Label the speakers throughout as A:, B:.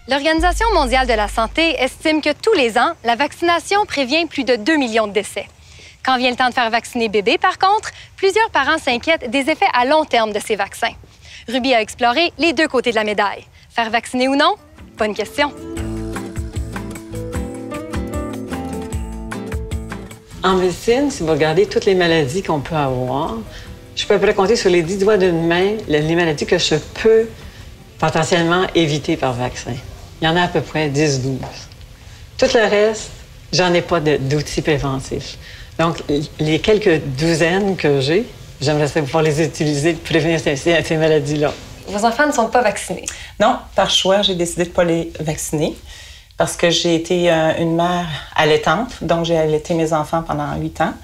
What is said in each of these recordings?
A: L'Organisation mondiale de la santé estime que tous les ans, la vaccination prévient plus de 2 millions de décès. Quand vient le temps de faire vacciner bébé, par contre, plusieurs parents s'inquiètent des effets à long terme de ces vaccins. Ruby a exploré les deux côtés de la médaille. Faire vacciner ou non? Bonne question.
B: En médecine, si vous regardez toutes les maladies qu'on peut avoir, je peux à peu près compter sur les 10 doigts d'une main les maladies que je peux potentiellement éviter par vaccin. Il y en a à peu près 10-12. Tout le reste, j'en ai pas d'outils préventifs. Donc, les quelques douzaines que j'ai, j'aimerais pouvoir les utiliser pour prévenir ces maladies-là.
A: Vos enfants ne sont pas vaccinés?
C: Non, par choix, j'ai décidé de ne pas les vacciner parce que j'ai été une mère allaitante, donc j'ai allaité mes enfants pendant 8 ans.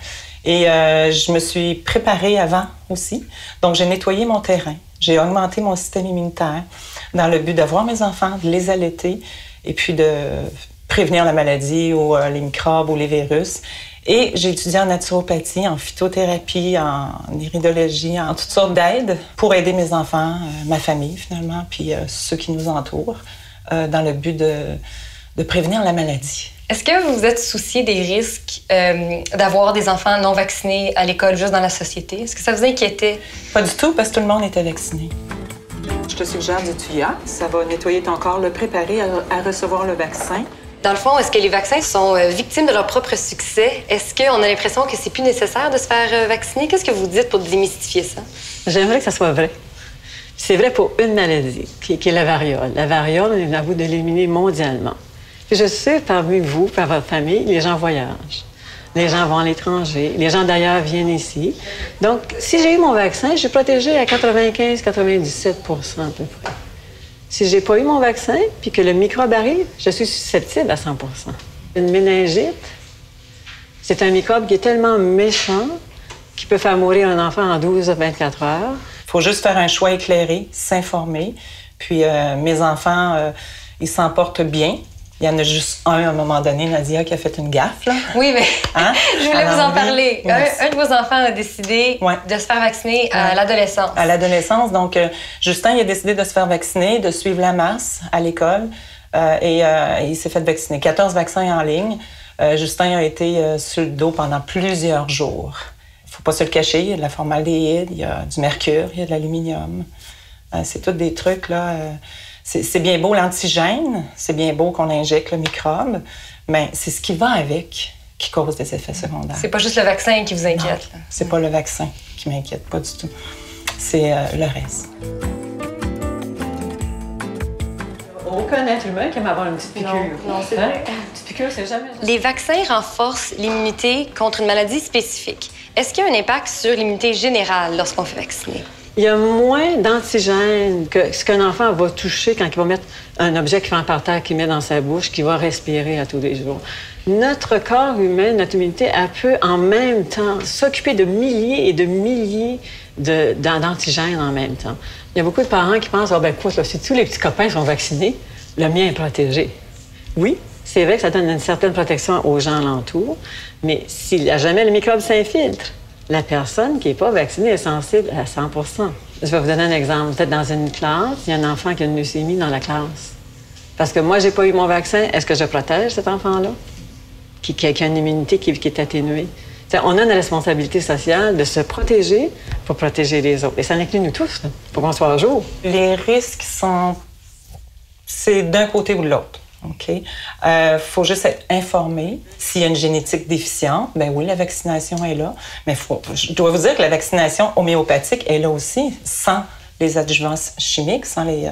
C: Et je me suis préparée avant aussi. Donc, j'ai nettoyé mon terrain. J'ai augmenté mon système immunitaire dans le but d'avoir mes enfants, de les allaiter et puis de prévenir la maladie ou les microbes ou les virus. Et j'ai étudié en naturopathie, en phytothérapie, en iridologie, en toutes sortes d'aides pour aider mes enfants, ma famille finalement, puis ceux qui nous entourent, dans le but de prévenir la maladie.
A: Est-ce que vous vous êtes soucié des risques d'avoir des enfants non vaccinés à l'école, juste dans la société? Est-ce que ça vous inquiétait?
C: Pas du tout, parce que tout le monde était vacciné. Je te suggère du Tuya. Ça va nettoyer ton corps, le préparer à recevoir le vaccin.
A: Dans le fond, est-ce que les vaccins sont victimes de leur propre succès? Est-ce qu'on a l'impression que c'est plus nécessaire de se faire vacciner? Qu'est-ce que vous dites pour démystifier ça?
B: J'aimerais que ça soit vrai. C'est vrai pour une maladie, qui est la variole. La variole, on est à bout de l'éliminer mondialement. Puis je sais, parmi vous, par votre famille, les gens voyagent. Les gens vont à l'étranger. Les gens d'ailleurs viennent ici. Donc, si j'ai eu mon vaccin, je suis protégée à 95-97 à peu près. Si j'ai pas eu mon vaccin, puis que le microbe arrive, je suis susceptible à 100 Une méningite, c'est un microbe qui est tellement méchant qu'il peut faire mourir un enfant en 12 à 24 heures.
C: Il faut juste faire un choix éclairé, s'informer. Puis mes enfants, ils s'en portent bien. Il y en a juste un, à un moment donné, Nadia, qui a fait une gaffe, là.
A: Oui, mais
C: hein?
A: je voulais vous en parler. Un de vos enfants a décidé de se faire vacciner à l'adolescence.
C: À l'adolescence. Donc, Justin, il a décidé de se faire vacciner, de suivre la masse à l'école. Et il s'est fait vacciner. 14 vaccins en ligne. Justin a été sur le dos pendant plusieurs jours. Il ne faut pas se le cacher. Il y a de la formaldéhyde, il y a du mercure, il y a de l'aluminium. C'est tous des trucs, là... C'est bien beau l'antigène, c'est bien beau qu'on injecte le microbe, mais c'est ce qui va avec qui cause des effets secondaires.
A: C'est pas juste le vaccin qui vous inquiète.
C: Non, c'est pas le vaccin qui m'inquiète, pas du tout. C'est le reste.
B: Aucun être humain qui aime avoir une petite piqûre.
A: Non, c'est vrai.
B: Une petite piqûre, c'est jamais...
A: Les vaccins renforcent l'immunité contre une maladie spécifique. Est-ce qu'il y a un impact sur l'immunité générale lorsqu'on fait vacciner?
B: Il y a moins d'antigènes que ce qu'un enfant va toucher quand il va mettre un objet qu'il fait par terre, qu'il met dans sa bouche, qu'il va respirer à tous les jours. Notre corps humain, notre immunité, elle peut en même temps s'occuper de milliers et de milliers d'antigènes en même temps. Il y a beaucoup de parents qui pensent, si tous les petits copains sont vaccinés, le mien est protégé. Oui, c'est vrai que ça donne une certaine protection aux gens alentours, mais si jamais le microbe s'infiltre, la personne qui n'est pas vaccinée est sensible à 100 Je vais vous donner un exemple. Peut-être dans une classe, il y a un enfant qui a une leucémie dans la classe. Parce que moi, j'ai pas eu mon vaccin, est-ce que je protège cet enfant-là? Qui a une immunité qui est atténuée. T'sais, on a une responsabilité sociale de se protéger pour protéger les autres. Et ça inclut nous tous. Il faut qu'on soit à jour.
C: Les risques sont... C'est d'un côté ou de l'autre. OK? Faut juste être informé. S'il y a une génétique déficiente, ben oui, la vaccination est là. Mais je dois vous dire que la vaccination homéopathique est là aussi, sans les adjuvants chimiques, sans les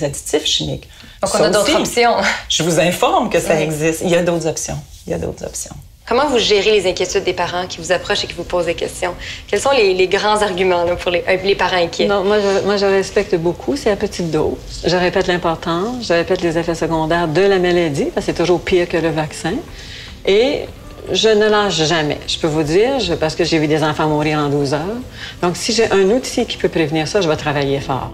C: additifs chimiques.
A: Donc, on a d'autres options.
C: Je vous informe que ça existe. Il y a d'autres options. Il y a d'autres options.
A: Comment vous gérez les inquiétudes des parents qui vous approchent et qui vous posent des questions? Quels sont les grands arguments là, pour les parents inquiets?
B: Non, moi, je respecte beaucoup. C'est à petite dose. Je répète l'importance. Je répète les effets secondaires de la maladie, parce que c'est toujours pire que le vaccin. Et je ne lâche jamais. Je peux vous dire, parce que j'ai vu des enfants mourir en 12 heures. Donc, si j'ai un outil qui peut prévenir ça, je vais travailler fort.